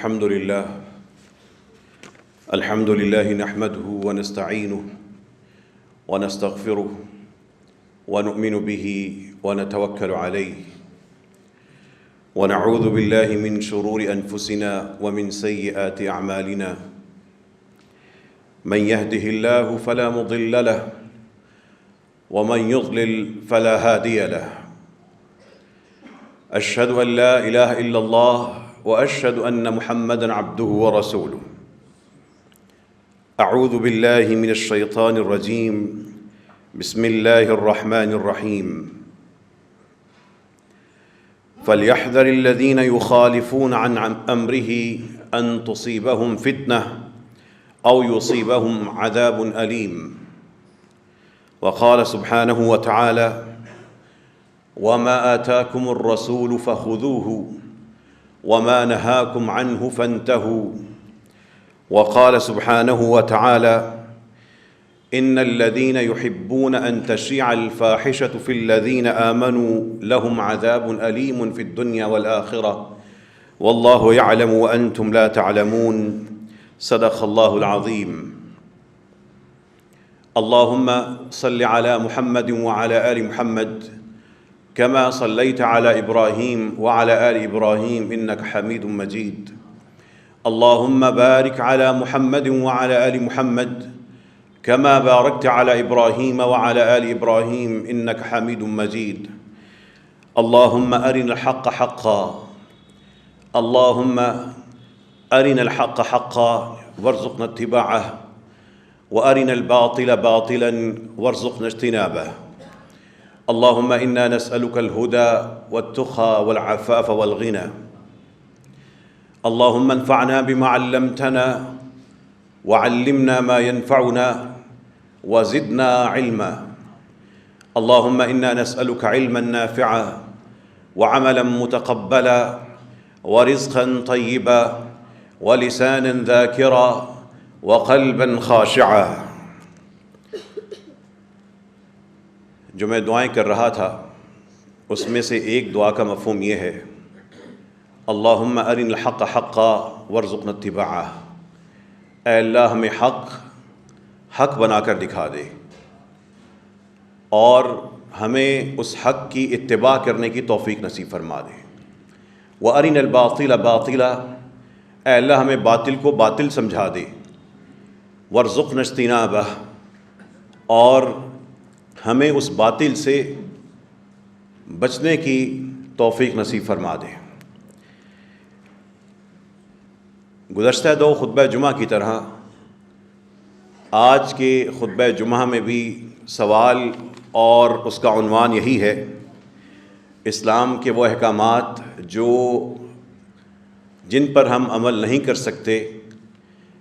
الحمد لله نحمده ونستعينه ونستغفره ونؤمن به ونتوكل عليه ونعوذ بالله من شرور أنفسنا ومن سيئات أعمالنا من يهده الله فلا مضل له ومن يضلل فلا هادي له أشهد أن لا إله إلا الله وأشهد أن محمدًا عبده ورسوله أعوذ بالله من الشيطان الرجيم بسم الله الرحمن الرحيم فليحذر الذين يخالفون عن أمره أن تصيبهم فتنة أو يصيبهم عذاب أليم وقال سبحانه وتعالى وما آتاكم الرسول فخذوه وما نهاكم عنه فانتهوا وقال سبحانه وتعالى إن الذين يحبون أن تشيع الفاحشة في الذين آمنوا لهم عذاب أليم في الدنيا والآخرة والله يعلم وأنتم لا تعلمون صدق الله العظيم اللهم صل على محمد وعلى آل محمد كما صليت على إبراهيم وعلى آل إبراهيم إنك حميد مجيد اللهم بارك على محمد وعلى آل محمد كما باركت على إبراهيم وعلى آل إبراهيم إنك حميد مجيد اللهم أرنا الحق حقا اللهم أرنا الحق حقا وارزقنا اتباعه وأرنا الباطل باطلا وارزقنا اجتنابه اللهم إنا نسألك الهدى والتقى والعفاف والغنى اللهم انفعنا بما علمتنا وعلمنا ما ينفعنا وزدنا علما اللهم إنا نسألك علما نافعا وعملا متقبلا ورزقا طيبا ولسانا ذاكرا وقلبا خاشعا. جو میں دعائیں کر رہا تھا اس میں سے ایک دعا کا مفہوم یہ ہے اللہم ارنا الحق حقا وارزقنا اتباعہ. اے اللہ ہمیں حق بنا کر دکھا دے اور ہمیں اس حق کی اتباع کرنے کی توفیق نصیب فرما دے. وارنا الباطل باطلا، اے اللہ ہمیں باطل کو باطل سمجھا دے. وارزقنا اجتنابہ، اور ہمیں اس باطل سے بچنے کی توفیق نصیب فرما دے. گزشتہ دو خطبہ جمعہ کی طرح آج کے خطبہ جمعہ میں بھی سوال اور اس کا عنوان یہی ہے، اسلام کے وہ احکامات جن پر ہم عمل نہیں کر سکتے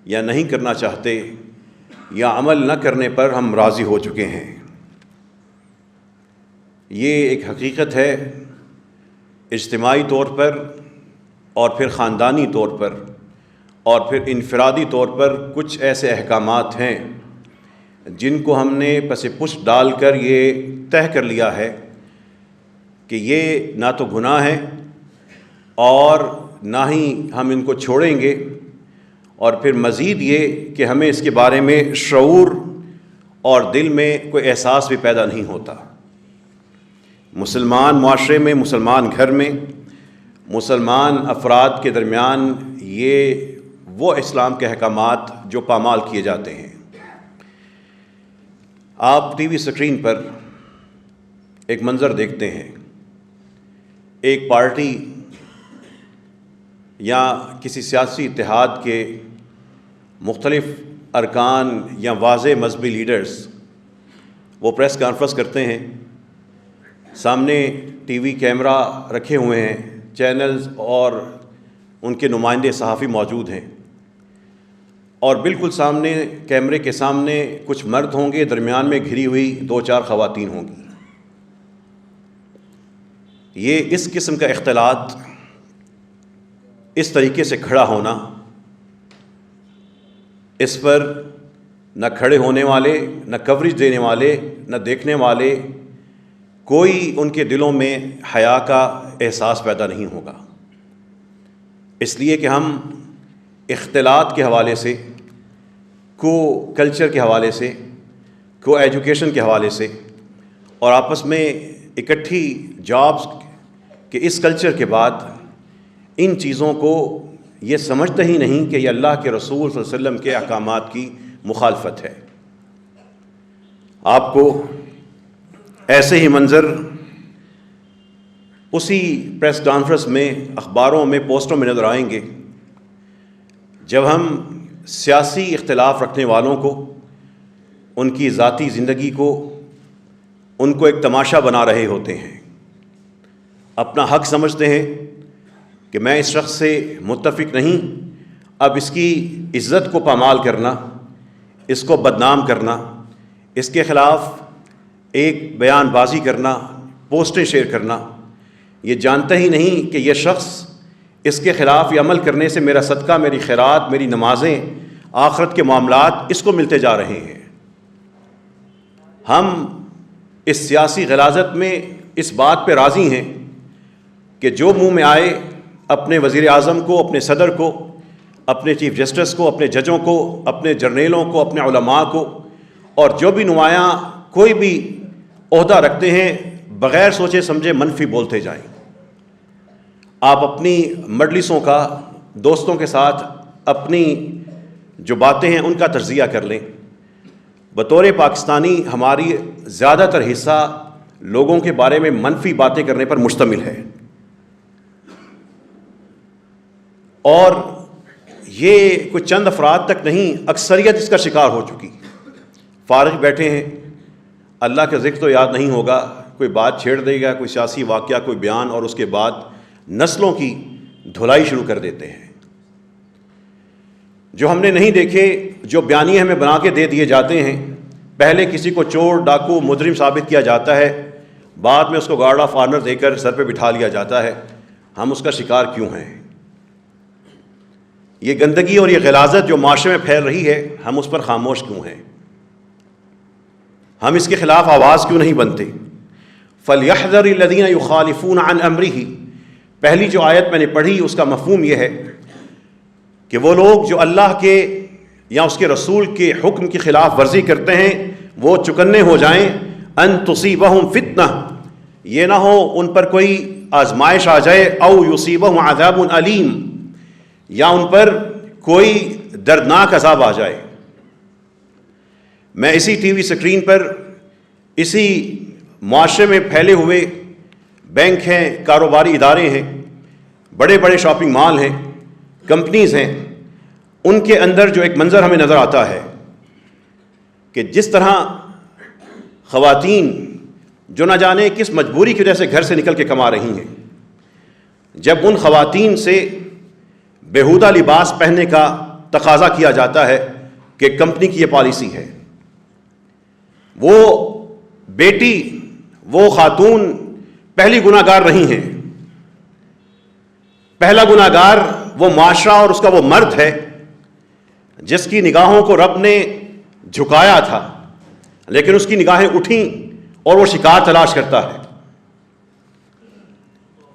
یا نہیں کرنا چاہتے یا عمل نہ کرنے پر ہم راضی ہو چکے ہیں. یہ ایک حقیقت ہے، اجتماعی طور پر اور پھر خاندانی طور پر اور پھر انفرادی طور پر کچھ ایسے احکامات ہیں جن کو ہم نے پس پشت ڈال کر یہ طے کر لیا ہے کہ یہ نہ تو گناہ ہے اور نہ ہی ہم ان کو چھوڑیں گے، اور پھر مزید یہ کہ ہمیں اس کے بارے میں شعور اور دل میں کوئی احساس بھی پیدا نہیں ہوتا. مسلمان معاشرے میں، مسلمان گھر میں، مسلمان افراد کے درمیان یہ وہ اسلام کے احکامات جو پامال کیے جاتے ہیں. آپ ٹی وی اسکرین پر ایک منظر دیکھتے ہیں، ایک پارٹی یا کسی سیاسی اتحاد کے مختلف ارکان یا واضح مذہبی لیڈرز وہ پریس کانفرنس کرتے ہیں، سامنے ٹی وی کیمرہ رکھے ہوئے ہیں، چینلز اور ان کے نمائندے صحافی موجود ہیں، اور بالکل سامنے کیمرے کے سامنے کچھ مرد ہوں گے، درمیان میں گھری ہوئی 2-4 خواتین ہوں گی. یہ اس قسم کا اختلاط، اس طریقے سے کھڑا ہونا، اس پر نہ کھڑے ہونے والے، نہ کوریج دینے والے، نہ دیکھنے والے، کوئی ان کے دلوں میں حیا کا احساس پیدا نہیں ہوگا. اس لیے کہ ہم اختلاط کے حوالے سے، کو کلچر کے حوالے سے، کو ایجوکیشن کے حوالے سے، اور آپس میں اکٹھی جابس کے اس کلچر کے بعد ان چیزوں کو یہ سمجھتے ہی نہیں کہ یہ اللہ کے رسول صلی اللہ علیہ وسلم کے احکامات کی مخالفت ہے۔ آپ کو ایسے ہی منظر اسی پریس کانفرنس میں، اخباروں میں، پوسٹروں میں نظر آئیں گے جب ہم سیاسی اختلاف رکھنے والوں کو، ان کی ذاتی زندگی کو، ان کو ایک تماشا بنا رہے ہوتے ہیں، اپنا حق سمجھتے ہیں کہ میں اس شخص سے متفق نہیں، اب اس کی عزت کو پامال کرنا، اس کو بدنام کرنا، اس کے خلاف ایک بیان بازی کرنا، پوسٹیں شیئر کرنا، یہ جانتا ہی نہیں کہ یہ شخص اس کے خلاف یہ عمل کرنے سے میرا صدقہ، میری خیرات، میری نمازیں، آخرت کے معاملات اس کو ملتے جا رہے ہیں۔ ہم اس سیاسی غلاظت میں اس بات پہ راضی ہیں کہ جو منہ میں آئے اپنے وزیر اعظم کو، اپنے صدر کو، اپنے چیف جسٹس کو، اپنے ججوں کو، اپنے جرنیلوں کو، اپنے علماء کو، اور جو بھی نمایاں کوئی بھی عہدہ رکھتے ہیں، بغیر سوچے سمجھے منفی بولتے جائیں۔ آپ اپنی مجلسوں کا، دوستوں کے ساتھ اپنی جو باتیں ہیں ان کا تجزیہ کر لیں۔ بطور پاکستانی ہماری زیادہ تر حصہ لوگوں کے بارے میں منفی باتیں کرنے پر مشتمل ہے، اور یہ کچھ چند افراد تک نہیں، اکثریت اس کا شکار ہو چکی۔ فارغ بیٹھے ہیں، اللہ کا ذکر تو یاد نہیں ہوگا، کوئی بات چھیڑ دے گا، کوئی سیاسی واقعہ، کوئی بیان، اور اس کے بعد نسلوں کی دھلائی شروع کر دیتے ہیں۔ جو ہم نے نہیں دیکھے، جو بیانیے ہمیں بنا کے دے دیے جاتے ہیں، پہلے کسی کو چور، ڈاکو، مجرم ثابت کیا جاتا ہے، بعد میں اس کو گارڈ آف آنر دے کر سر پہ بٹھا لیا جاتا ہے۔ ہم اس کا شکار کیوں ہیں؟ یہ گندگی اور یہ غلاظت جو معاشرے میں پھیل رہی ہے، ہم اس پر خاموش کیوں ہیں؟ ہم اس کے خلاف آواز کیوں نہیں بنتے؟ فَلْيَحْذَرِ الَّذِينَ يُخَالِفُونَ عَنْ أَمْرِهِ، پہلی جو آیت میں نے پڑھی اس کا مفہوم یہ ہے کہ وہ لوگ جو اللہ کے یا اس کے رسول کے حکم کی خلاف ورزی کرتے ہیں وہ چکنے ہو جائیں، ان تصیبہم فتنہ، یہ نہ ہو ان پر کوئی آزمائش آ جائے، او یصیبہم عذاب علیم، یا ان پر کوئی دردناک عذاب آ جائے۔ میں اسی ٹی وی سکرین پر اسی معاشرے میں پھیلے ہوئے بینک ہیں، کاروباری ادارے ہیں، بڑے بڑے شاپنگ مال ہیں، کمپنیز ہیں، ان کے اندر جو ایک منظر ہمیں نظر آتا ہے کہ جس طرح خواتین جو نہ جانے کس مجبوری کی وجہ سے گھر سے نکل کے کما رہی ہیں، جب ان خواتین سے بیہودہ لباس پہننے کا تقاضا کیا جاتا ہے کہ کمپنی کی یہ پالیسی ہے، وہ بیٹی، وہ خاتون پہلی گناہ گار نہیں ہے۔ پہلا گناہ گار وہ معاشرہ اور اس کا وہ مرد ہے جس کی نگاہوں کو رب نے جھکایا تھا، لیکن اس کی نگاہیں اٹھیں اور وہ شکار تلاش کرتا ہے۔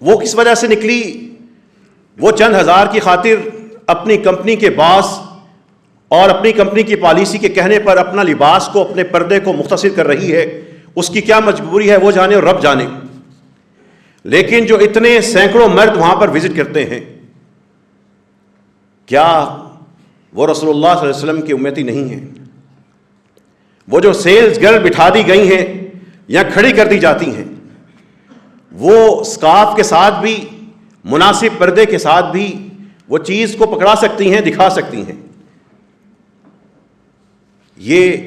وہ کس وجہ سے نکلی؟ وہ چند ہزار کی خاطر اپنی کمپنی کے باس اور اپنی کمپنی کی پالیسی کے کہنے پر اپنا لباس کو، اپنے پردے کو مختصر کر رہی ہے۔ اس کی کیا مجبوری ہے وہ جانے اور رب جانے۔ لیکن جو اتنے سینکڑوں مرد وہاں پر وزٹ کرتے ہیں، کیا وہ رسول اللہ صلی اللہ علیہ وسلم کی امتی نہیں ہیں؟ وہ جو سیلز گرل بٹھا دی گئی ہیں یا کھڑی کر دی جاتی ہیں، وہ اسکارف کے ساتھ بھی، مناسب پردے کے ساتھ بھی وہ چیز کو پکڑا سکتی ہیں، دکھا سکتی ہیں۔ یہ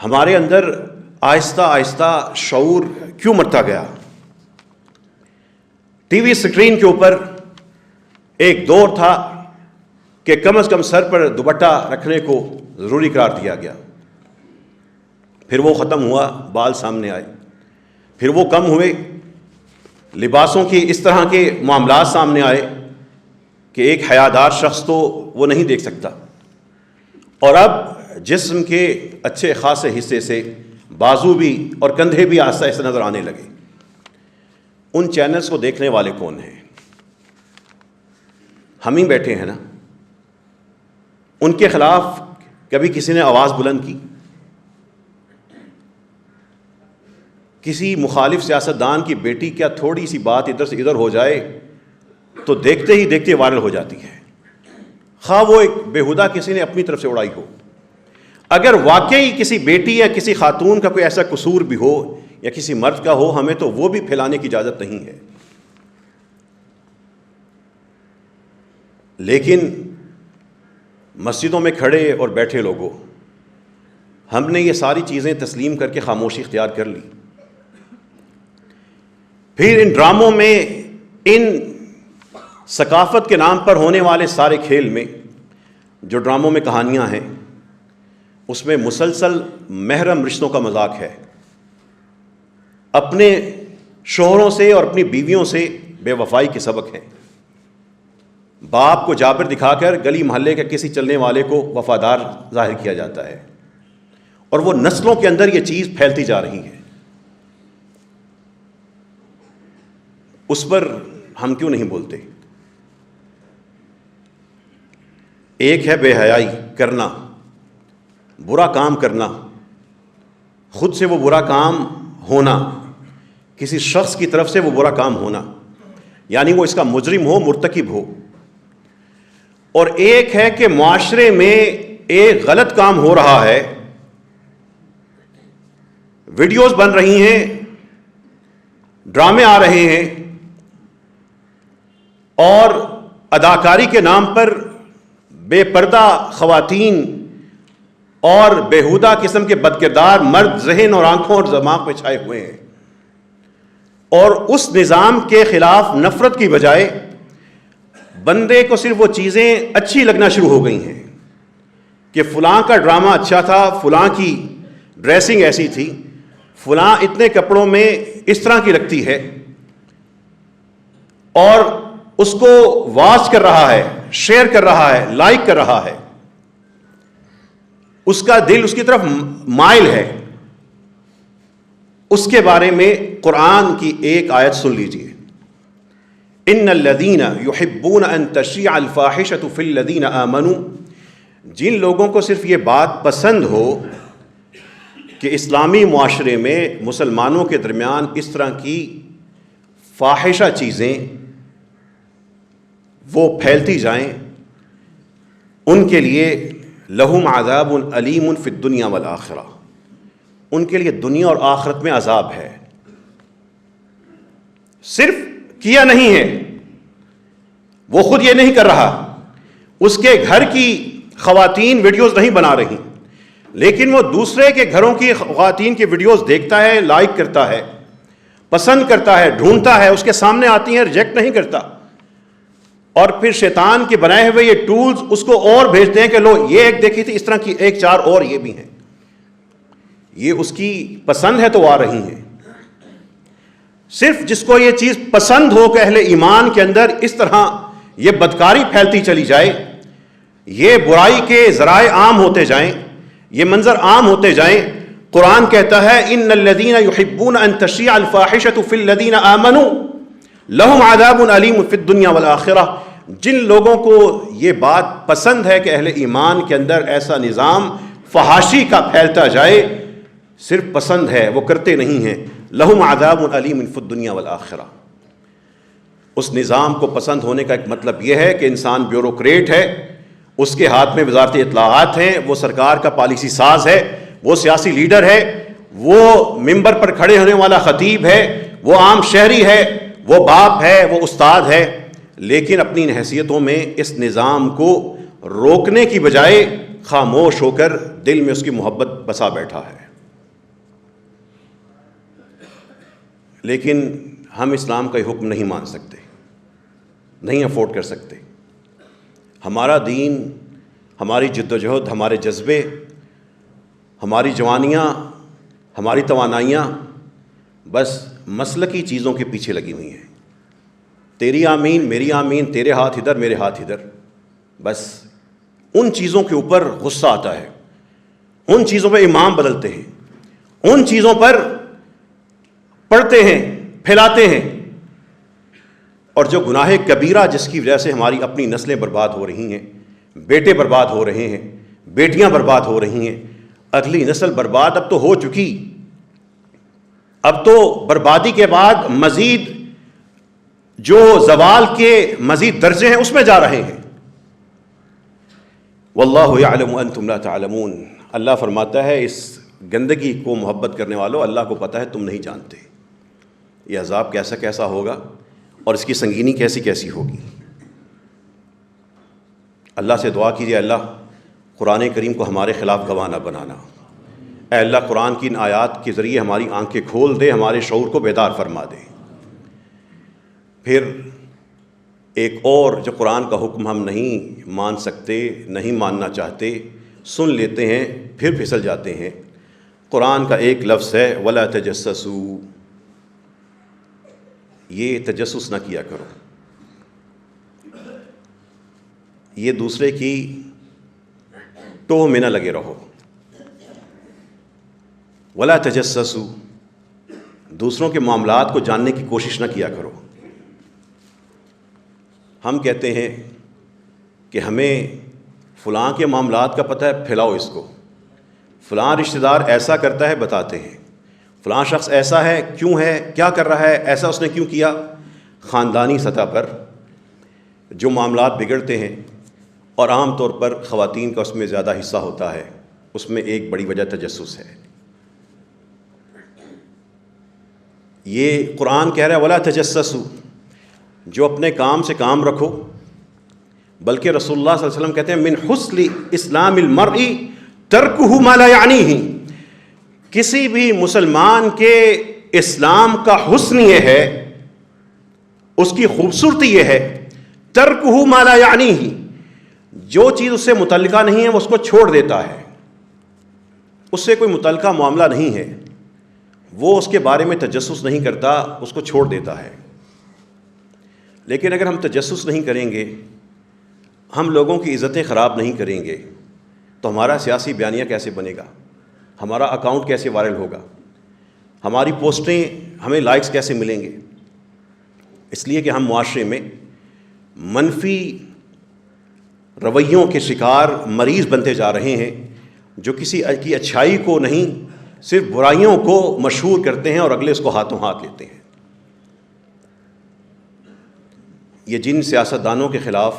ہمارے اندر آہستہ آہستہ شعور کیوں مرتا گیا؟ ٹی وی سکرین کے اوپر ایک دور تھا کہ کم از کم سر پر دوپٹہ رکھنے کو ضروری قرار دیا گیا، پھر وہ ختم ہوا، بال سامنے آئے، پھر وہ کم ہوئے، لباسوں کی اس طرح کے معاملات سامنے آئے کہ ایک حیادار شخص تو وہ نہیں دیکھ سکتا، اور اب جسم کے اچھے خاصے حصے سے بازو بھی اور کندھے بھی آہستہ آہستہ نظر آنے لگے۔ ان چینلز کو دیکھنے والے کون ہیں؟ ہم ہی بیٹھے ہیں نا۔ ان کے خلاف کبھی کسی نے آواز بلند کی؟ کسی مخالف سیاستدان کی بیٹی کیا تھوڑی سی بات ادھر سے ادھر ہو جائے تو دیکھتے ہی دیکھتے وائرل ہو جاتی ہے، خواہ وہ ایک بےہودہ کسی نے اپنی طرف سے اڑائی ہو۔ اگر واقعی کسی بیٹی یا کسی خاتون کا کوئی ایسا قصور بھی ہو یا کسی مرد کا ہو، ہمیں تو وہ بھی پھیلانے کی اجازت نہیں ہے۔ لیکن مسجدوں میں کھڑے اور بیٹھے لوگوں، ہم نے یہ ساری چیزیں تسلیم کر کے خاموشی اختیار کر لی۔ پھر ان ڈراموں میں، ان ثقافت کے نام پر ہونے والے سارے کھیل میں، جو ڈراموں میں کہانیاں ہیں، اس میں مسلسل محرم رشتوں کا مذاق ہے، اپنے شوہروں سے اور اپنی بیویوں سے بے وفائی کے سبق ہیں۔ باپ کو جابر دکھا کر گلی محلے کے کسی چلنے والے کو وفادار ظاہر کیا جاتا ہے، اور وہ نسلوں کے اندر یہ چیز پھیلتی جا رہی ہے۔ اس پر ہم کیوں نہیں بولتے؟ ایک ہے بے حیائی کرنا، برا کام کرنا، خود سے وہ برا کام ہونا، کسی شخص کی طرف سے وہ برا کام ہونا، یعنی وہ اس کا مجرم ہو، مرتکب ہو۔ اور ایک ہے کہ معاشرے میں ایک غلط کام ہو رہا ہے، ویڈیوز بن رہی ہیں، ڈرامے آ رہے ہیں، اور اداکاری کے نام پر بے پردہ خواتین اور بیہودہ قسم کے بدکردار مرد ذہن اور آنکھوں اور دماغ پہ چھائے ہوئے ہیں، اور اس نظام کے خلاف نفرت کی بجائے بندے کو صرف وہ چیزیں اچھی لگنا شروع ہو گئی ہیں کہ فلاں کا ڈرامہ اچھا تھا، فلاں کی ڈریسنگ ایسی تھی، فلاں اتنے کپڑوں میں اس طرح کی لگتی ہے، اور اس کو واچ کر رہا ہے، شیئر کر رہا ہے، لائک کر رہا ہے، اس کا دل اس کی طرف مائل ہے۔ اس کے بارے میں قرآن کی ایک آیت سن لیجئے، ان الذین یحبون ان تشیع الفاحشۃ فی الذین آمنوا، جن لوگوں کو صرف یہ بات پسند ہو کہ اسلامی معاشرے میں مسلمانوں کے درمیان اس طرح کی فاحشہ چیزیں وہ پھیلتی جائیں، ان کے لیے لہم عذاب علیم فی الدنیا والآخرہ، ان کے لیے دنیا اور آخرت میں عذاب ہے۔ صرف کیا نہیں ہے، وہ خود یہ نہیں کر رہا، اس کے گھر کی خواتین ویڈیوز نہیں بنا رہی، لیکن وہ دوسرے کے گھروں کی خواتین کی ویڈیوز دیکھتا ہے، لائک کرتا ہے، پسند کرتا ہے، ڈھونڈتا ہے، اس کے سامنے آتی ہیں، ریجیکٹ نہیں کرتا، اور پھر شیطان کے بنائے ہوئے یہ ٹولز اس کو اور بھیجتے ہیں کہ لو یہ ایک دیکھی تھی، اس طرح کی ایک چار اور یہ بھی ہیں۔ یہ اس کی پسند ہے تو آ رہی ہیں۔ صرف جس کو یہ چیز پسند ہو کہ اہل ایمان کے اندر اس طرح یہ بدکاری پھیلتی چلی جائے، یہ برائی کے ذرائع عام ہوتے جائیں، یہ منظر عام ہوتے جائیں، قرآن کہتا ہے ان الذین یحبون ان تشیع الفاحشۃ فی الذین آمنوا لہم عذاب علیم فی الدنیا والآخرہ، جن لوگوں کو یہ بات پسند ہے کہ اہل ایمان کے اندر ایسا نظام فحاشی کا پھیلتا جائے، صرف پسند ہے، وہ کرتے نہیں ہیں، لہم عذاب علیم فی الدنیا والآخرہ۔ اس نظام کو پسند ہونے کا ایک مطلب یہ ہے کہ انسان بیوروکریٹ ہے، اس کے ہاتھ میں وزارت اطلاعات ہیں، وہ سرکار کا پالیسی ساز ہے، وہ سیاسی لیڈر ہے، وہ ممبر پر کھڑے ہونے والا خطیب ہے، وہ عام شہری ہے، وہ باپ ہے، وہ استاد ہے، لیکن اپنی حیثیتوں میں اس نظام کو روکنے کی بجائے خاموش ہو کر دل میں اس کی محبت بسا بیٹھا ہے۔ لیکن ہم اسلام کا یہ حکم نہیں مان سکتے، نہیں افورڈ کر سکتے۔ ہمارا دین، ہماری جد و جہد، ہمارے جذبے، ہماری جوانیاں، ہماری توانائیاں بس مسلکی چیزوں کے پیچھے لگی ہوئی ہیں۔ تیری آمین، میری آمین، تیرے ہاتھ ادھر، میرے ہاتھ ادھر، بس ان چیزوں کے اوپر غصہ آتا ہے، ان چیزوں پہ امام بدلتے ہیں، ان چیزوں پر پڑھتے ہیں، پھیلاتے ہیں، اور جو گناہ کبیرہ جس کی وجہ سے ہماری اپنی نسلیں برباد ہو رہی ہیں، بیٹے برباد ہو رہے ہیں، بیٹیاں برباد ہو رہی ہیں، اگلی نسل برباد اب تو ہو چکی، اب تو بربادی کے بعد مزید جو زوال کے مزید درجے ہیں اس میں جا رہے ہیں۔ واللہ یعلم وانتم لا تعلمون، اللہ فرماتا ہے اس گندگی کو محبت کرنے والوں، اللہ کو پتہ ہے تم نہیں جانتے یہ عذاب کیسا کیسا ہوگا اور اس کی سنگینی کیسی کیسی ہوگی۔ اللہ سے دعا کیجیے اللہ قرآن کریم کو ہمارے خلاف گواہ نہ بنانا، اے اللہ قرآن کی ان آیات کے ذریعے ہماری آنکھیں کھول دے، ہمارے شعور کو بیدار فرما دے۔ پھر ایک اور جو قرآن کا حکم ہم نہیں مان سکتے، نہیں ماننا چاہتے، سن لیتے ہیں پھر پھسل جاتے ہیں، قرآن کا ایک لفظ ہے وَلَا تَجَسَّسُوا، یہ تجسس نہ کیا کرو، یہ دوسرے کی ٹوہ میں نہ لگے رہو۔ وَلَا تَجَسَّسُوا، دوسروں کے معاملات کو جاننے کی کوشش نہ کیا کرو۔ ہم کہتے ہیں کہ ہمیں فلاں کے معاملات کا پتہ ہے، پھیلاؤ اس کو، فلاں رشتہ دار ایسا کرتا ہے بتاتے ہیں، فلاں شخص ایسا ہے، کیوں ہے، کیا کر رہا ہے، ایسا اس نے کیوں کیا۔ خاندانی سطح پر جو معاملات بگڑتے ہیں اور عام طور پر خواتین کا اس میں زیادہ حصہ ہوتا ہے، اس میں ایک بڑی وجہ تجسس ہے۔ یہ قرآن کہہ رہا ہے وَلَا تَجَسَّسُوا، جو اپنے کام سے کام رکھو، بلکہ رسول اللہ صلی اللہ علیہ وسلم کہتے ہیں من حسن اسلام المرء ترکہ ما لا یعنیہ، کسی بھی مسلمان کے اسلام کا حسن یہ ہے، اس کی خوبصورتی یہ ہے ترکہ ما لا یعنیہ، جو چیز اس سے متعلقہ نہیں ہے وہ اس کو چھوڑ دیتا ہے، اس سے کوئی متعلقہ معاملہ نہیں ہے، وہ اس کے بارے میں تجسس نہیں کرتا، اس کو چھوڑ دیتا ہے۔ لیکن اگر ہم تجسس نہیں کریں گے، ہم لوگوں کی عزتیں خراب نہیں کریں گے، تو ہمارا سیاسی بیانیہ کیسے بنے گا، ہمارا اکاؤنٹ کیسے وائرل ہوگا، ہماری پوسٹیں ہمیں لائکس کیسے ملیں گے۔ اس لیے کہ ہم معاشرے میں منفی رویوں کے شکار مریض بنتے جا رہے ہیں، جو کسی کی اچھائی کو نہیں صرف برائیوں کو مشہور کرتے ہیں اور اگلے اس کو ہاتھوں ہاتھ لیتے ہیں۔ یہ جن سیاستدانوں کے خلاف،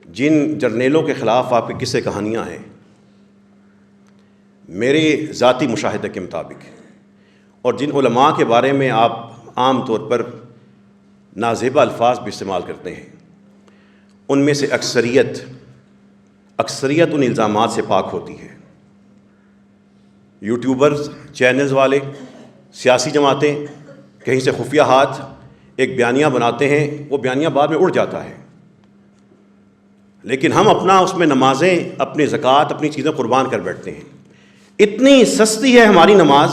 جن جرنیلوں کے خلاف آپ کی قصے کہانیاں ہیں، میرے ذاتی مشاہدے کے مطابق، اور جن علماء کے بارے میں آپ عام طور پر نازیبہ الفاظ بھی استعمال کرتے ہیں، ان میں سے اکثریت ان الزامات سے پاک ہوتی ہے۔ یوٹیوبرز، چینلز والے، سیاسی جماعتیں کہیں سے خفیہ ہاتھ ایک بیانیہ بناتے ہیں، وہ بیانیہ بعد میں اڑ جاتا ہے، لیکن ہم اپنا اس میں نمازیں، اپنی زکوٰۃ، اپنی چیزیں قربان کر بیٹھتے ہیں۔ اتنی سستی ہے ہماری نماز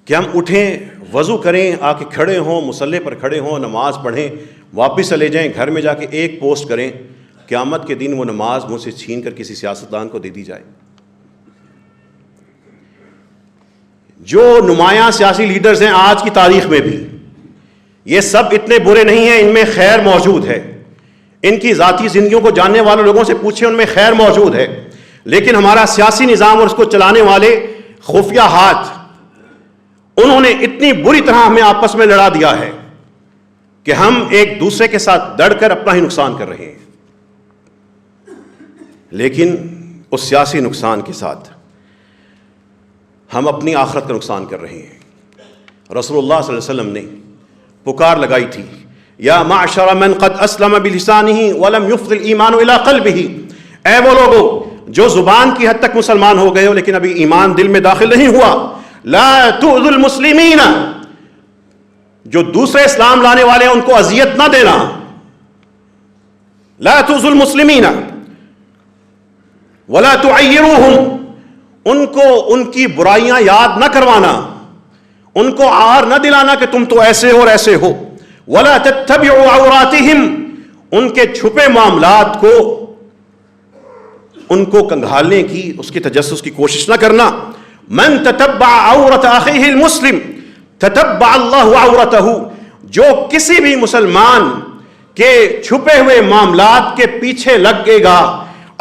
کہ ہم اٹھیں، وضو کریں، آ کے کھڑے ہوں، مصلی پر کھڑے ہوں، نماز پڑھیں، واپس چلے جائیں، گھر میں جا کے ایک پوسٹ کریں، قیامت کے دن وہ نماز مجھ سے چھین کر کسی سیاستدان کو دے دی جائے۔ جو نمایاں سیاسی لیڈرز ہیں آج کی تاریخ میں بھی، یہ سب اتنے برے نہیں ہیں، ان میں خیر موجود ہے، ان کی ذاتی زندگیوں کو جاننے والے لوگوں سے پوچھیں، ان میں خیر موجود ہے، لیکن ہمارا سیاسی نظام اور اس کو چلانے والے خفیہ ہاتھ، انہوں نے اتنی بری طرح ہمیں آپس میں لڑا دیا ہے کہ ہم ایک دوسرے کے ساتھ لڑ کر اپنا ہی نقصان کر رہے ہیں۔ لیکن اس سیاسی نقصان کے ساتھ ہم اپنی آخرت کا نقصان کر رہے ہیں۔ رسول اللہ صلی اللہ علیہ وسلم نے پکار لگائی تھی، یا معشر من قد اسلم بلسانہ ولم یفض الایمان الی قلبہ، اے وہ لوگوں جو زبان کی حد تک مسلمان ہو گئے ہو لیکن ابھی ایمان دل میں داخل نہیں ہوا، لا تؤذوا المسلمین، جو دوسرے اسلام لانے والے ہیں ان کو اذیت نہ دینا، لا تؤذوا المسلمین ولا تعیروہم، ان کو ان کی برائیاں یاد نہ کروانا، ان کو عار نہ دلانا کہ تم تو ایسے ہو اور ایسے ہو، ولا تتبعوا عوراتہم، ان کے چھپے معاملات کو، ان کو کنگھالنے کی، اس کی تجسس کی کوشش نہ کرنا۔ من تتبع عورت اخیہ المسلم تتبع اللہ عورتہ، جو کسی بھی مسلمان کہ چھپے ہوئے معاملات کے پیچھے لگے گا،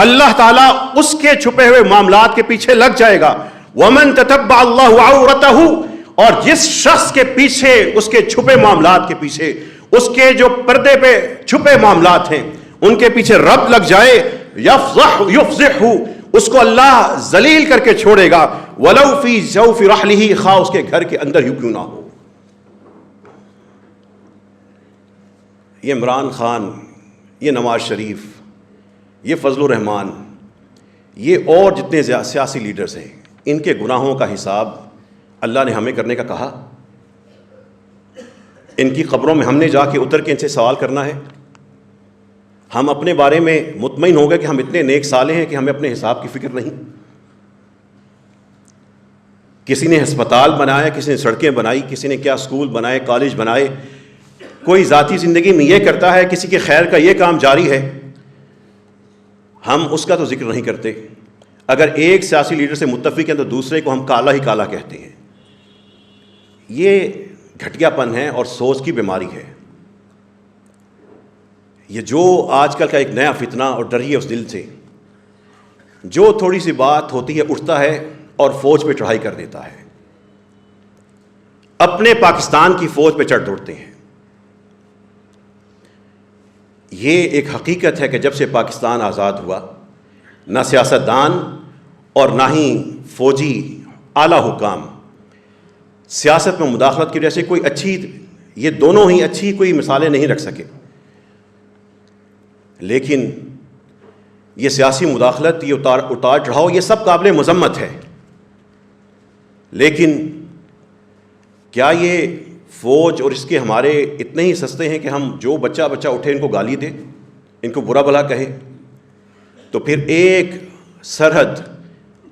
اللہ تعالیٰ اس کے چھپے ہوئے معاملات کے پیچھے لگ جائے گا. وَمَن تَتَبَّعَ اللَّهُ عَوْرَتَهُ، اور جس شخص کے پیچھے، اس کے چھپے معاملات کے پیچھے، اس کے جو پردے پہ چھپے معاملات ہیں ان کے پیچھے رب لگ جائے، یفضحہ، اس کو اللہ ذلیل کر کے چھوڑے گا. وَلَوْ فِي جَوْفِ رَحْلِهِ، خواہ اس کے گھر کے اندر ہی کیوں نہ ہو. یہ عمران خان، یہ نواز شریف، یہ فضل الرحمان، یہ اور جتنے سیاسی لیڈرز ہیں، ان کے گناہوں کا حساب اللہ نے ہمیں کرنے کا کہا؟ ان کی قبروں میں ہم نے جا کے اتر کے ان سے سوال کرنا ہے؟ ہم اپنے بارے میں مطمئن ہو گئے کہ ہم اتنے نیک صالح ہیں کہ ہمیں اپنے حساب کی فکر نہیں؟ کسی نے ہسپتال بنایا، کسی نے سڑکیں بنائی، کسی نے کیا اسکول بنائے، کالج بنائے. کوئی ذاتی زندگی میں یہ کرتا ہے، کسی کے خیر کا یہ کام جاری ہے، ہم اس کا تو ذکر نہیں کرتے. اگر ایک سیاسی لیڈر سے متفق ہیں تو دوسرے کو ہم کالا ہی کالا کہتے ہیں. یہ گھٹیا پن ہے اور سوچ کی بیماری ہے. یہ جو آج کل کا ایک نیا فتنہ اور ڈر ہے اس دل سے، جو تھوڑی سی بات ہوتی ہے اٹھتا ہے اور فوج پہ چڑھائی کر دیتا ہے، اپنے پاکستان کی فوج پہ چڑھ دوڑتے ہیں. یہ ایک حقیقت ہے کہ جب سے پاکستان آزاد ہوا، نہ سیاستدان اور نہ ہی فوجی اعلیٰ حکام سیاست میں مداخلت کی وجہ سے کوئی اچھی، یہ دونوں ہی اچھی کوئی مثالیں نہیں رکھ سکے. لیکن یہ سیاسی مداخلت، یہ اتار چڑھاؤ، یہ سب قابل مذمت ہے. لیکن کیا یہ فوج اور اس کے ہمارے اتنے ہی سستے ہیں کہ ہم جو بچہ اٹھے ان کو گالی دے، ان کو برا بھلا کہے؟ تو پھر ایک سرحد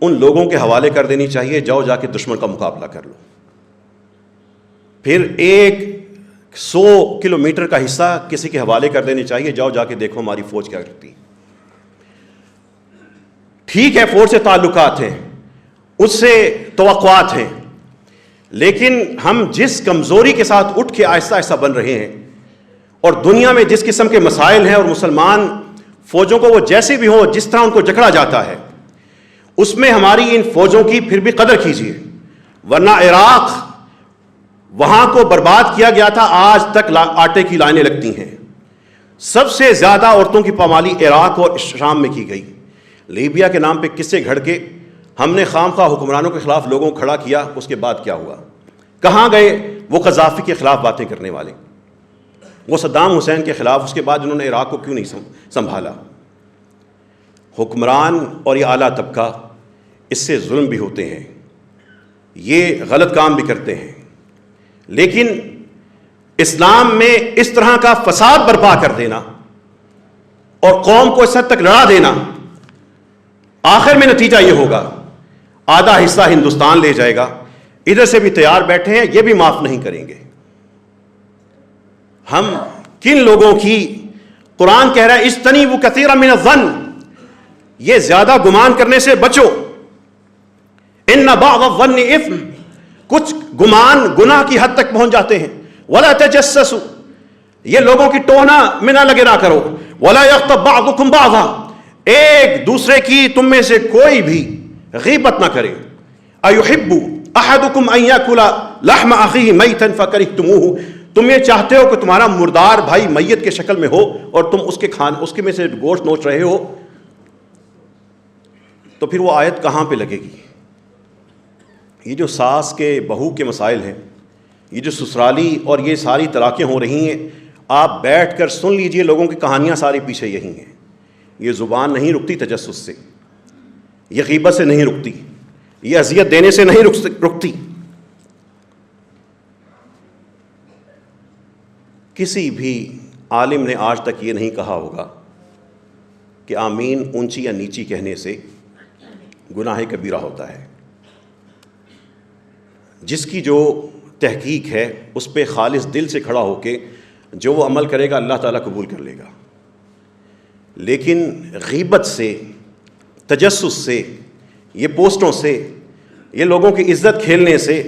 ان لوگوں کے حوالے کر دینی چاہیے، جاؤ جا کے دشمن کا مقابلہ کر لو. پھر ایک 100 کلومیٹر کا حصہ کسی کے حوالے کر دینی چاہیے، جاؤ جا کے دیکھو ہماری فوج کیا کرتی. ٹھیک ہے، فوج سے تعلقات ہیں، اس سے توقعات ہیں، لیکن ہم جس کمزوری کے ساتھ اٹھ کے آہستہ آہستہ بن رہے ہیں، اور دنیا میں جس قسم کے مسائل ہیں، اور مسلمان فوجوں کو وہ جیسے بھی ہوں، جس طرح ان کو جکڑا جاتا ہے، اس میں ہماری ان فوجوں کی پھر بھی قدر کیجیے. ورنہ عراق، وہاں کو برباد کیا گیا تھا، آج تک آٹے کی لائنیں لگتی ہیں. سب سے زیادہ عورتوں کی پامالی عراق اور شام میں کی گئی. لیبیا کے نام پہ قصے گھڑ کے ہم نے خام خواہ حکمرانوں کے خلاف لوگوں کو کھڑا کیا. اس کے بعد کیا ہوا؟ کہاں گئے وہ قذافی کے خلاف باتیں کرنے والے، وہ صدام حسین کے خلاف؟ اس کے بعد انہوں نے عراق کو کیوں نہیں سنبھالا؟ حکمران اور یہ اعلیٰ طبقہ اس سے ظلم بھی ہوتے ہیں، یہ غلط کام بھی کرتے ہیں، لیکن اسلام میں اس طرح کا فساد برپا کر دینا اور قوم کو اس حد تک لڑا دینا، آخر میں نتیجہ یہ ہوگا آدھا حصہ ہندوستان لے جائے گا. ادھر سے بھی تیار بیٹھے ہیں، یہ بھی معاف نہیں کریں گے. ہم کن لوگوں کی، قرآن کہہ رہا ہے اجتنبوا کثیرا من الظن، یہ زیادہ گمان کرنے سے بچو. ان بعض الظن اثم، کچھ گمان گناہ کی حد تک پہنچ جاتے ہیں. ولا تجسسوا، یہ لوگوں کی ٹونا میں نہ لگے نہ کرو. ولا یغتب بعضکم بعضا، ایک دوسرے کی تم میں سے کوئی بھی غیبت نہ کرے. ایحب احدکم ان یاکل لحم اخیہ میتا فکرہتموہ، تم یہ چاہتے ہو کہ تمہارا مردار بھائی میت کے شکل میں ہو اور تم اس کے میں سے گوشت نوچ رہے ہو، تو پھر وہ آیت کہاں پہ لگے گی؟ یہ جو ساس کے بہو کے مسائل ہیں، یہ جو سسرالی اور یہ ساری طلاقیں ہو رہی ہیں، آپ بیٹھ کر سن لیجئے، لوگوں کی کہانیاں ساری پیچھے یہی ہیں. یہ زبان نہیں رکتی تجسس سے، یہ غیبت سے نہیں رکتی، یہ اذیت دینے سے نہیں رکتی. کسی بھی عالم نے آج تک یہ نہیں کہا ہوگا کہ آمین اونچی یا نیچی کہنے سے گناہ کبیرہ ہوتا ہے. جس کی جو تحقیق ہے اس پہ خالص دل سے کھڑا ہو کے جو وہ عمل کرے گا اللہ تعالیٰ قبول کر لے گا. لیکن غیبت سے، تجسس سے، یہ پوسٹوں سے، یہ لوگوں کی عزت کھیلنے سے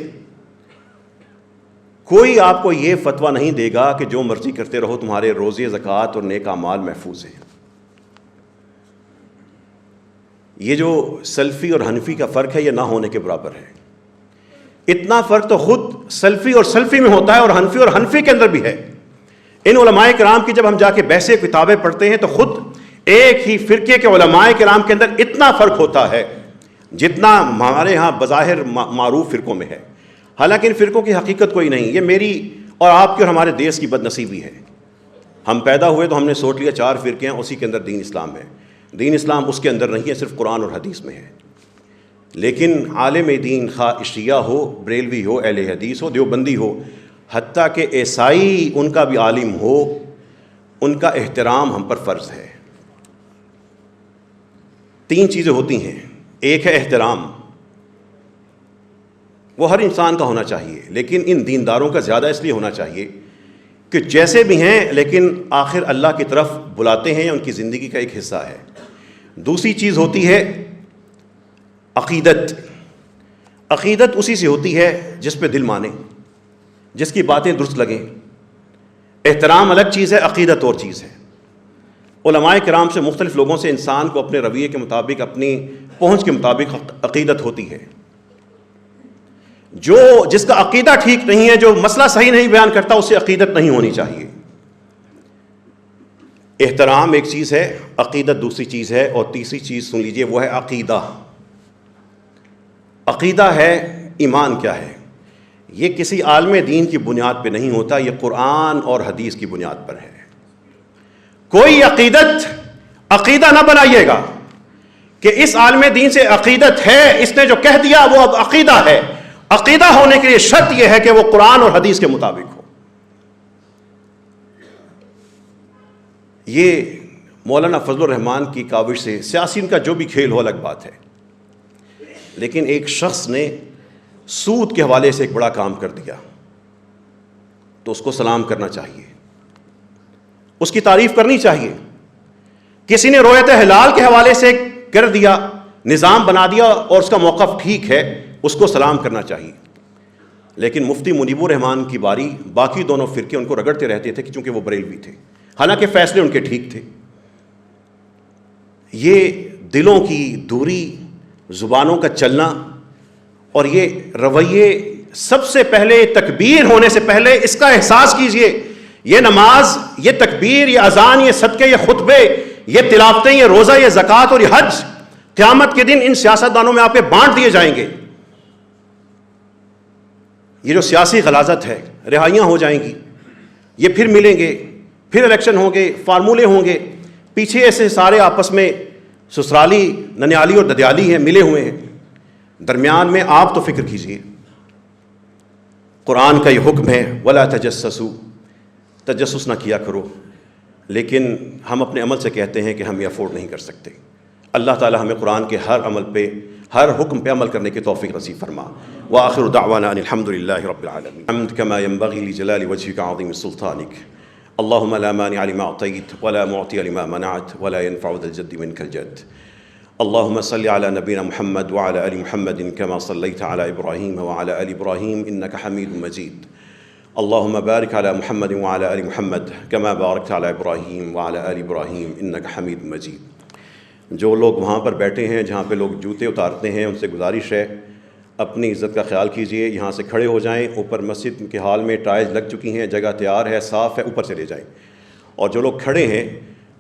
کوئی آپ کو یہ فتویٰ نہیں دے گا کہ جو مرضی کرتے رہو تمہارے روزے، زکوٰۃ اور نیک اعمال محفوظ ہیں۔ یہ جو سلفی اور حنفی کا فرق ہے یہ نہ ہونے کے برابر ہے۔ اتنا فرق تو خود سلفی اور سلفی میں ہوتا ہے اور حنفی کے اندر بھی ہے۔ ان علماء کرام کی جب ہم جا کے بحث کتابیں پڑھتے ہیں تو خود ایک ہی فرقے کے علماء کرام کے اندر اتنا فرق ہوتا ہے جتنا ہمارے ہاں بظاہر معروف فرقوں میں ہے، حالانکہ ان فرقوں کی حقیقت کوئی نہیں۔ یہ میری اور آپ کی اور ہمارے دیش کی بد نصیبی ہے۔ ہم پیدا ہوئے تو ہم نے سوچ لیا 4 فرقے ہیں، اسی کے اندر دین اسلام ہے۔ دین اسلام اس کے اندر نہیں ہے، صرف قرآن اور حدیث میں ہے۔ لیکن عالم دین خواہ شیعہ ہو، بریلوی ہو، اہل حدیث ہو، دیوبندی ہو، حتیٰ کہ عیسائی ان کا بھی عالم ہو، ان کا احترام ہم پر فرض ہے۔ 3 چیزیں ہوتی ہیں۔ ایک ہے احترام، وہ ہر انسان کا ہونا چاہیے، لیکن ان دینداروں کا زیادہ اس لیے ہونا چاہیے کہ جیسے بھی ہیں لیکن آخر اللہ کی طرف بلاتے ہیں، ان کی زندگی کا ایک حصہ ہے۔ دوسری چیز ہوتی ہے عقیدت۔ عقیدت اسی سے ہوتی ہے جس پہ دل مانے، جس کی باتیں درست لگیں۔ احترام الگ چیز ہے، عقیدت اور چیز ہے۔ علماء کرام سے، مختلف لوگوں سے انسان کو اپنے رویے کے مطابق، اپنی پہنچ کے مطابق عقیدت ہوتی ہے۔ جس کا عقیدہ ٹھیک نہیں ہے، جو مسئلہ صحیح نہیں بیان کرتا، اسے عقیدت نہیں ہونی چاہیے۔ احترام ایک چیز ہے، عقیدت دوسری چیز ہے، اور تیسری چیز سن لیجئے، وہ ہے عقیدہ۔ عقیدہ ہے ایمان کیا ہے۔ یہ کسی عالم دین کی بنیاد پہ نہیں ہوتا، یہ قرآن اور حدیث کی بنیاد پر ہے۔ کوئی عقیدہ نہ بنائیے گا کہ اس عالم دین سے عقیدت ہے، اس نے جو کہہ دیا وہ اب عقیدہ ہے۔ عقیدہ ہونے کے لیے شرط یہ ہے کہ وہ قرآن اور حدیث کے مطابق ہو۔ یہ مولانا فضل الرحمان کی کاوش سے، سیاسی ان کا جو بھی کھیل ہو الگ بات ہے، لیکن ایک شخص نے سود کے حوالے سے ایک بڑا کام کر دیا تو اس کو سلام کرنا چاہیے، اس کی تعریف کرنی چاہیے۔ کسی نے رویت ہلال کے حوالے سے کر دیا، نظام بنا دیا اور اس کا موقف ٹھیک ہے، اس کو سلام کرنا چاہیے۔ لیکن مفتی منیب الرحمان کی باری، باقی دونوں فرقے ان کو رگڑتے رہتے تھے چونکہ وہ بریلوی تھے، حالانکہ فیصلے ان کے ٹھیک تھے۔ یہ دلوں کی دوری، زبانوں کا چلنا اور یہ رویے، سب سے پہلے تکبیر ہونے سے پہلے اس کا احساس کیجئے، یہ نماز، یہ تکبیر، یہ اذان، یہ صدقے، یہ خطبے، یہ تلاوتیں، یہ روزہ، یہ زکوٰۃ اور یہ حج، قیامت کے دن ان سیاستدانوں میں آپ کے بانٹ دیے جائیں گے۔ یہ جو سیاسی غلاظت ہے، رہائیاں ہو جائیں گی، یہ پھر ملیں گے، پھر الیکشن ہوں گے، فارمولے ہوں گے، پیچھے ایسے سارے آپس میں سسرالی، ننیالی اور ددیالی ہیں، ملے ہوئے ہیں۔ درمیان میں آپ تو فکر کیجئے، قرآن کا یہ حکم ہے وَلَا تَجَسَّسُوا، تجسس نہ کیا کرو، لیکن ہم اپنے عمل سے کہتے ہیں کہ ہم یہ افورڈ نہیں کر سکتے۔ اللہ تعالی ہمیں قرآن کے ہر عمل پہ، ہر حکم پہ عمل کرنے کی توفیق نصیب فرما۔ وآخر دعوانا ان الحمد للہ رب العالمین، حمد كما ينبغي لجلال وجهك عظيم سلطانك، اللهم لا مانع لما اعطيت ولا معطي لما منعت ولا ينفع ذا الجد منك الجد۔ اللهم صل على نبينا محمد وعلى آل محمد كما صليت على إبراهيم وعلى آل إبراهيم إنك حميد مجيد۔ اللهم بارك على محمد وعلى آل محمد كما باركت على إبراهيم وعلى آل إبراهيم إنك حميد مجيد۔ جو لوگ وہاں پر بیٹھے ہیں جہاں پہ لوگ جوتے اتارتے ہیں، ان سے گزارش ہے اپنی عزت کا خیال کیجئے، یہاں سے کھڑے ہو جائیں۔ اوپر مسجد کے حال میں ٹائلز لگ چکی ہیں، جگہ تیار ہے، صاف ہے، اوپر چلے جائیں۔ اور جو لوگ کھڑے ہیں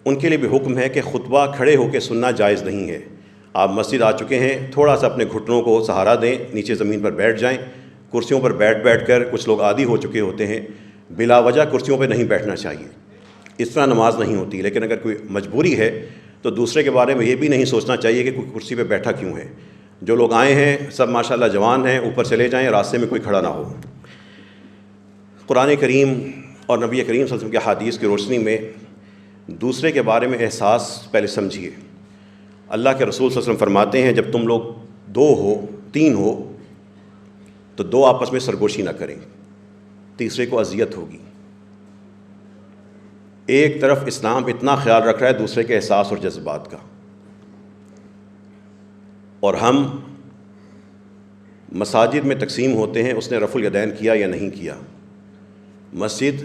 ان کے لیے بھی حکم ہے کہ خطبہ کھڑے ہو کے سننا جائز نہیں ہے۔ آپ مسجد آ چکے ہیں، تھوڑا سا اپنے گھٹنوں کو سہارا دیں، نیچے زمین پر بیٹھ جائیں۔ کرسیوں پر بیٹھ کر کچھ لوگ عادی ہو چکے ہوتے ہیں، بلا وجہ کرسیوں پہ نہیں بیٹھنا چاہیے، اس طرح نماز نہیں ہوتی۔ لیکن اگر کوئی مجبوری ہے تو دوسرے کے بارے میں یہ بھی نہیں سوچنا چاہیے کہ کوئی کرسی پہ بیٹھا کیوں ہے۔ جو لوگ آئے ہیں سب ماشاءاللہ جوان ہیں، اوپر چلے جائیں، راستے میں کوئی کھڑا نہ ہو۔ قرآن کریم اور نبی کریم صلی اللہ علیہ وسلم کی حدیث کی روشنی میں دوسرے کے بارے میں احساس پہلے سمجھیے۔ اللہ کے رسول صلی اللہ علیہ وسلم فرماتے ہیں جب تم لوگ 2 ہو 3 ہو تو 2 آپس میں سرگوشی نہ کریں، تیسرے کو اذیت ہوگی۔ ایک طرف اسلام اتنا خیال رکھ رہا ہے دوسرے کے احساس اور جذبات کا، اور ہم مساجد میں تقسیم ہوتے ہیں، اس نے رفع الیدین کیا یا نہیں کیا، مسجد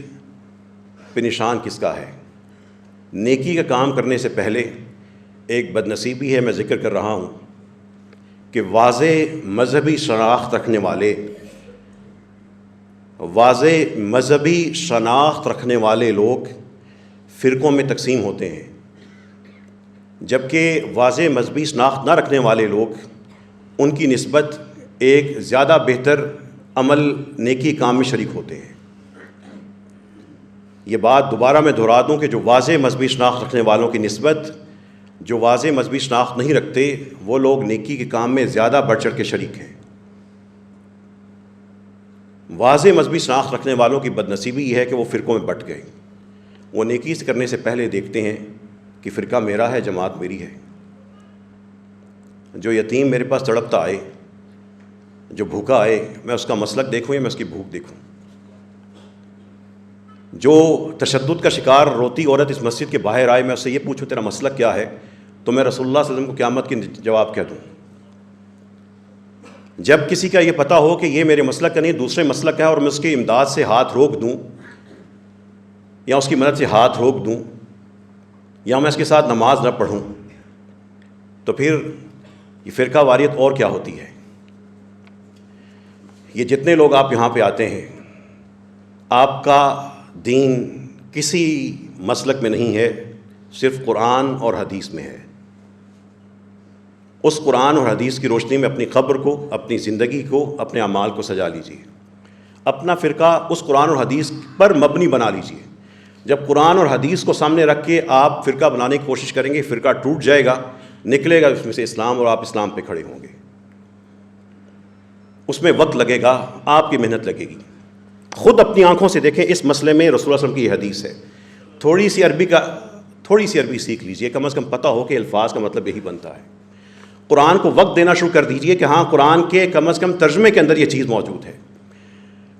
پہ نشان کس کا ہے؟ نیکی کا کام کرنے سے پہلے ایک بدنصیبی ہے، میں ذکر کر رہا ہوں کہ واضح مذہبی شناخت رکھنے والے لوگ فرقوں میں تقسیم ہوتے ہیں، جبکہ واضح مذہبی شناخت نہ رکھنے والے لوگ ان کی نسبت ایک زیادہ بہتر عمل نیکی کام میں شریک ہوتے ہیں۔ یہ بات دوبارہ میں دہرا دوں کہ جو واضح مذہبی شناخت رکھنے والوں کی نسبت جو واضح مذہبی شناخت نہیں رکھتے، وہ لوگ نیکی کے کام میں زیادہ بڑھ چڑھ کے شریک ہیں۔ واضح مذہبی شناخت رکھنے والوں کی بدنصیبی یہ ہے کہ وہ فرقوں میں بٹ گئے۔ وہ نیکی سے کرنے سے پہلے دیکھتے ہیں کہ فرقہ میرا ہے، جماعت میری ہے، جو یتیم میرے پاس تڑپتا آئے، جو بھوکا آئے، میں اس کا مسلک دیکھوں یا میں اس کی بھوک دیکھوں۔ جو تشدد کا شکار روتی عورت اس مسجد کے باہر آئے، میں اس سے یہ پوچھوں تیرا مسلک کیا ہے، تو میں رسول اللہ صلی اللہ علیہ وسلم کو قیامت کی جواب کیا دوں؟ جب کسی کا یہ پتہ ہو کہ یہ میرے مسلک کا نہیں دوسرے مسلک کا ہے، اور میں اس کی امداد سے ہاتھ روک دوں یا اس کی مدد سے ہاتھ روک دوں یا میں اس کے ساتھ نماز نہ پڑھوں، تو پھر یہ فرقہ واریت اور کیا ہوتی ہے؟ یہ جتنے لوگ آپ یہاں پہ آتے ہیں، آپ کا دین کسی مسلک میں نہیں ہے، صرف قرآن اور حدیث میں ہے۔ اس قرآن اور حدیث کی روشنی میں اپنی قبر کو، اپنی زندگی کو، اپنے اعمال کو سجا لیجیے۔ اپنا فرقہ اس قرآن اور حدیث پر مبنی بنا لیجیے۔ جب قرآن اور حدیث کو سامنے رکھ کے آپ فرقہ بنانے کی کوشش کریں گے، فرقہ ٹوٹ جائے گا، نکلے گا اس میں سے اسلام، اور آپ اسلام پہ کھڑے ہوں گے۔ اس میں وقت لگے گا، آپ کی محنت لگے گی۔ خود اپنی آنکھوں سے دیکھیں، اس مسئلے میں رسول اللہ صلی اللہ علیہ وسلم کی یہ حدیث ہے۔ تھوڑی سی عربی سیکھ لیجئے، کم از کم پتہ ہو کہ الفاظ کا مطلب یہی بنتا ہے۔ قرآن کو وقت دینا شروع کر دیجئے کہ ہاں قرآن کے کم از کم ترجمے کے اندر یہ چیز موجود ہے۔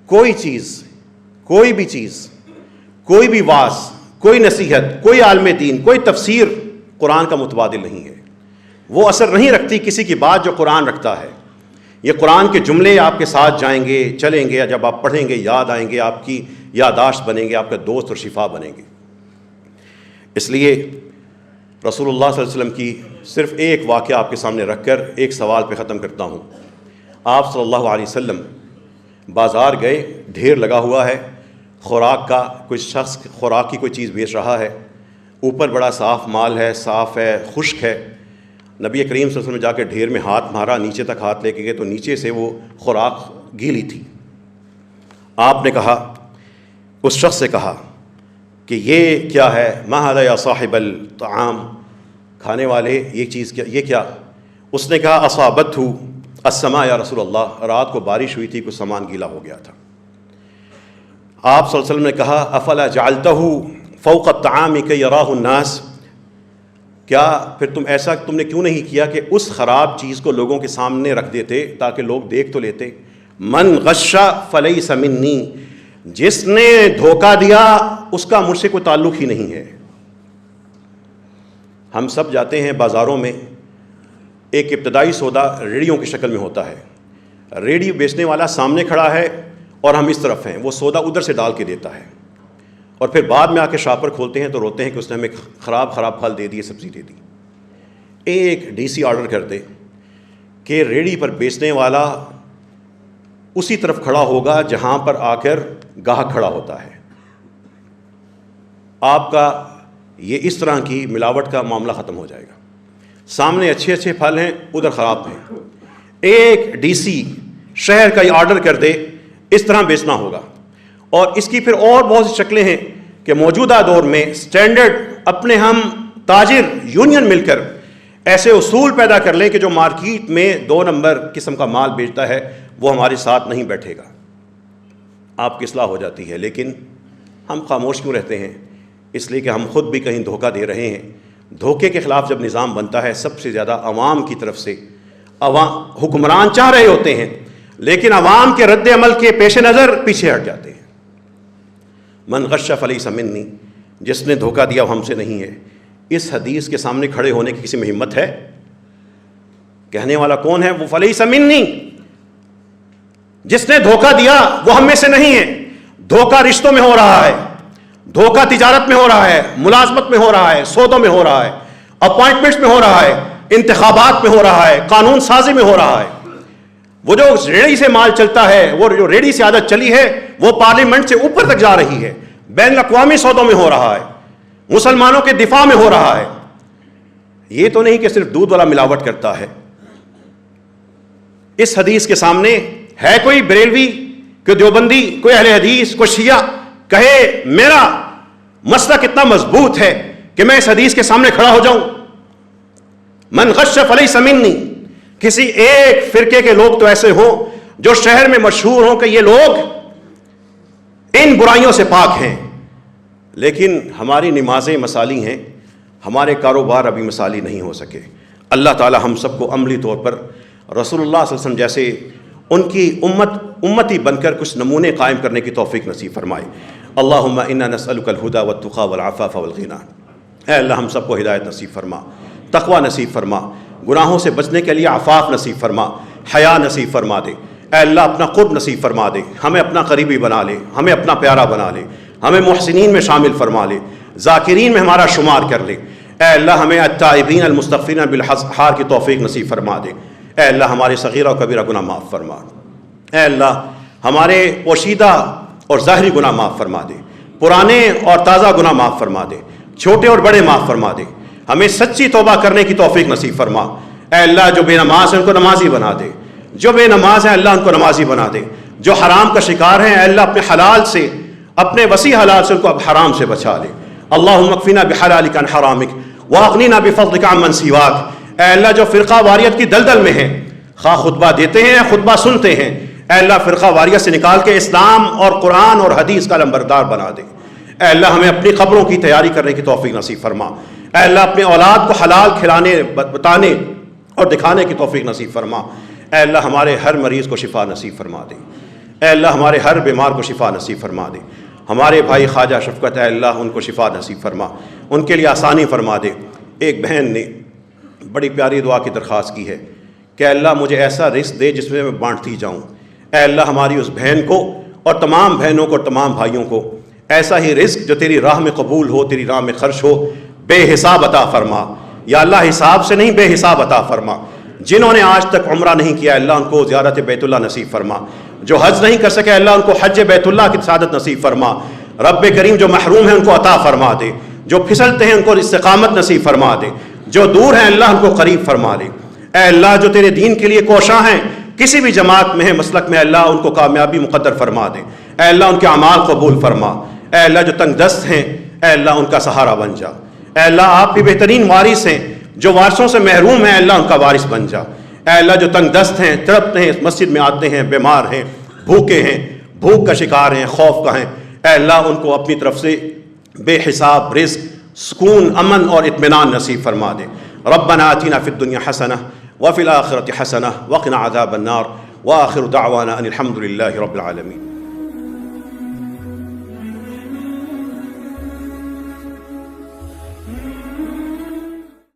کوئی چیز، کوئی بھی چیز، کوئی بھی واعظ، کوئی نصیحت، کوئی عالم دین، کوئی تفسیر قرآن کا متبادل نہیں ہے۔ وہ اثر نہیں رکھتی کسی کی بات جو قرآن رکھتا ہے۔ یہ قرآن کے جملے آپ کے ساتھ جائیں گے، چلیں گے، جب آپ پڑھیں گے یاد آئیں گے، آپ کی یادداشت بنیں گے، آپ کا دوست اور شفا بنیں گے۔ اس لیے رسول اللہ صلی اللہ علیہ وسلم کی صرف ایک واقعہ آپ کے سامنے رکھ کر ایک سوال پہ ختم کرتا ہوں۔ آپ صلی اللہ علیہ وسلم بازار گئے، ڈھیر لگا ہوا ہے خوراک کا، کوئی شخص خوراک کی کوئی چیز بیچ رہا ہے، اوپر بڑا صاف مال ہے، صاف ہے، خشک ہے۔ نبی کریم صلی اللہ علیہ وسلم نے جا کے ڈھیر میں ہاتھ مارا، نیچے تک ہاتھ لے کے گئے تو نیچے سے وہ خوراک گیلی تھی۔ آپ نے کہا، اس شخص سے کہا کہ یہ کیا ہے؟ ما ھذا یا صاحب الطعام، کھانے والے یہ چیز کیا، یہ کیا؟ اس نے کہا اصابتہ السماء یا رسول اللہ، رات کو بارش ہوئی تھی، کچھ سامان گیلا ہو گیا تھا۔ آپ صلی اللہ علیہ وسلم نے کہا افلا جعلتہ فوق الطعام کی یراہ الناس، کیا پھر تم نے کیوں نہیں کیا کہ اس خراب چیز کو لوگوں کے سامنے رکھ دیتے تاکہ لوگ دیکھ تو لیتے؟ من غش فلیس منی، جس نے دھوکہ دیا اس کا مجھ سے کوئی تعلق ہی نہیں ہے۔ ہم سب جاتے ہیں بازاروں میں، ایک ابتدائی سودا ریڑھیوں کی شکل میں ہوتا ہے، ریڑھی بیچنے والا سامنے کھڑا ہے اور ہم اس طرف ہیں، وہ سودا ادھر سے ڈال کے دیتا ہے، اور پھر بعد میں آ کے شاپر کھولتے ہیں تو روتے ہیں کہ اس نے ہمیں خراب پھل دے دیے، سبزی دے دی۔ ایک ڈی سی آرڈر کر دے کہ ریڑھی پر بیچنے والا اسی طرف کھڑا ہوگا جہاں پر آ کر گاہک کھڑا ہوتا ہے۔ آپ کا یہ اس طرح کی ملاوٹ کا معاملہ ختم ہو جائے گا۔ سامنے اچھے اچھے پھل ہیں، ادھر خراب ہیں۔ ایک ڈی سی شہر کا یہ آرڈر کر دے، اس طرح بیچنا ہوگا۔ اور اس کی پھر اور بہت سی شکلیں ہیں کہ موجودہ دور میں سٹینڈرڈ اپنے ہم تاجر یونین مل کر ایسے اصول پیدا کر لیں کہ جو مارکیٹ میں 2 نمبر قسم کا مال بیچتا ہے وہ ہمارے ساتھ نہیں بیٹھے گا، آپ کی اصلاح ہو جاتی ہے۔ لیکن ہم خاموش کیوں رہتے ہیں؟ اس لیے کہ ہم خود بھی کہیں دھوکہ دے رہے ہیں۔ دھوکے کے خلاف جب نظام بنتا ہے، سب سے زیادہ عوام کی طرف سے حکمران چاہ رہے ہوتے ہیں لیکن عوام کے رد عمل کے پیش نظر پیچھے ہٹ جاتے ہیں۔ من غش فلیس منی، جس نے دھوکہ دیا وہ ہم سے نہیں ہے۔ اس حدیث کے سامنے کھڑے ہونے کی کسی میں ہمت ہے؟ کہنے والا کون ہے؟ وہ فلیس منی، جس نے دھوکہ دیا وہ ہم میں سے نہیں ہے۔ دھوکہ رشتوں میں ہو رہا ہے، دھوکہ تجارت میں ہو رہا ہے، ملازمت میں ہو رہا ہے، سودوں میں ہو رہا ہے، اپوائنٹمنٹس میں ہو رہا ہے، انتخابات میں ہو رہا ہے، قانون سازی میں ہو رہا ہے۔ وہ جو ریڑھی سے مال چلتا ہے، وہ جو ریڑھی سے عادت چلی ہے، وہ پارلیمنٹ سے اوپر تک جا رہی ہے، بین الاقوامی سودوں میں ہو رہا ہے، مسلمانوں کے دفاع میں ہو رہا ہے۔ یہ تو نہیں کہ صرف دودھ والا ملاوٹ کرتا ہے۔ اس حدیث کے سامنے ہے کوئی بریلوی، کوئی دیوبندی، کوئی اہل حدیث، کوئی شیعہ کہے میرا مسلک اتنا مضبوط ہے کہ میں اس حدیث کے سامنے کھڑا ہو جاؤں؟ من غش فلیس منی۔ کسی ایک فرقے کے لوگ تو ایسے ہوں جو شہر میں مشہور ہوں کہ یہ لوگ ان برائیوں سے پاک ہیں، لیکن ہماری نمازیں مثالی ہیں، ہمارے کاروبار ابھی مثالی نہیں ہو سکے۔ اللہ تعالی ہم سب کو عملی طور پر رسول اللہ صلی اللہ علیہ وسلم جیسے ان کی امتی بن کر کچھ نمونے قائم کرنے کی توفیق نصیب فرمائے۔ اللہم انا نسألک الہدی والتقی والعفاف والغنی۔ اے اللہ ہم سب کو ہدایت نصیب فرما، تقوی نصیب فرما، گناہوں سے بچنے کے لیے عفاف نصیب فرما، حیا نصیب فرما دے۔ اے اللہ اپنا قرب نصیب فرما دے، ہمیں اپنا قریبی بنا لے، ہمیں اپنا پیارا بنا لے، ہمیں محسنین میں شامل فرما لے، ذاکرین میں ہمارا شمار کر لے۔ اے اللہ ہمیں التائبین المستغفرین بالاسحار کی توفیق نصیب فرما دے۔ اے اللہ ہمارے صغیرہ و کبیرہ گناہ معاف فرما۔ اے اللہ ہمارے پوشیدہ اور ظاہری گناہ معاف فرما دے، پرانے اور تازہ گناہ معاف فرما دے، چھوٹے اور بڑے معاف فرما دے۔ ہمیں سچی توبہ کرنے کی توفیق نصیب فرما۔ اے اللہ جو بے نماز ہیں ان کو نمازی بنا دے، جو بے نماز ہیں اللہ ان کو نمازی بنا دے، جو حرام کا شکار ہیں اے اللہ اپنے حلال سے، اپنے وسیع حلال سے ان کو اب حرام سے بچا لے۔ اللہم اکفنا بحلالک عن حرامک واغننا بفضلک عمن سواک۔ اے اللہ جو فرقہ واریت کی دلدل میں ہیں، خواہ خطبہ دیتے ہیں یا خطبہ سنتے ہیں، اے اللہ فرقہ واریت سے نکال کے اسلام اور قرآن اور حدیث کا لمبردار بنا دے۔ اے اللہ ہمیں اپنی قبروں کی تیاری کرنے کی توفیق نصیب فرما۔ اے اللہ اپنے اولاد کو حلال کھلانے، بتانے اور دکھانے کی توفیق نصیب فرما۔ اے اللہ ہمارے ہر مریض کو شفا نصیب فرما دے۔ اے اللہ ہمارے ہر بیمار کو شفا نصیب فرما دے۔ ہمارے بھائی خواجہ شفقت اے اللہ ان کو شفا نصیب فرما، ان کے لیے آسانی فرما دے۔ ایک بہن نے بڑی پیاری دعا کی درخواست کی ہے کہ اے اللہ مجھے ایسا رزق دے جس میں میں بانٹتی جاؤں۔ اے اللہ ہماری اس بہن کو اور تمام بہنوں کو اور تمام بھائیوں کو ایسا ہی رزق جو تیری راہ میں قبول ہو، تیری راہ میں خرچ ہو، بے حساب عطا فرما۔ یا اللہ حساب سے نہیں، بے حساب عطا فرما۔ جنہوں نے آج تک عمرہ نہیں کیا اللہ ان کو زیارت بیت اللہ نصیب فرما۔ جو حج نہیں کر سکے اللہ ان کو حج بیت اللہ کی سعادت نصیب فرما۔ رب کریم جو محروم ہیں ان کو عطا فرما دے، جو پھسلتے ہیں ان کو استقامت نصیب فرما دے، جو دور ہیں اللہ ان کو قریب فرما لے۔ اے اللہ جو تیرے دین کے لیے کوشاں ہیں، کسی بھی جماعت میں ہیں، مسلک میں، اللہ ان کو کامیابی مقدر فرما دے۔ اے اللہ ان کے اعمال قبول فرما۔ اے اللہ جو تنگ دست ہیں اے اللہ ان کا سہارا بن جا۔ اے اللہ آپ بھی بہترین وارث ہیں، جو وارثوں سے محروم ہیں اللہ ان کا وارث بن جا۔ اے اللہ جو تنگ دست ہیں، تڑپتے ہیں، مسجد میں آتے ہیں، بیمار ہیں، بھوکے ہیں، بھوک کا شکار ہیں، خوف کا ہیں، اے اللہ ان کو اپنی طرف سے بے حساب رزق، سکون، امن اور اطمینان نصیب فرما دے۔ ربنا آتنا فی الدنیا حسنہ وفی الآخرۃ حسنہ وقنا عذاب النار وآخر دعوانا ان الحمد للہ رب العالمین۔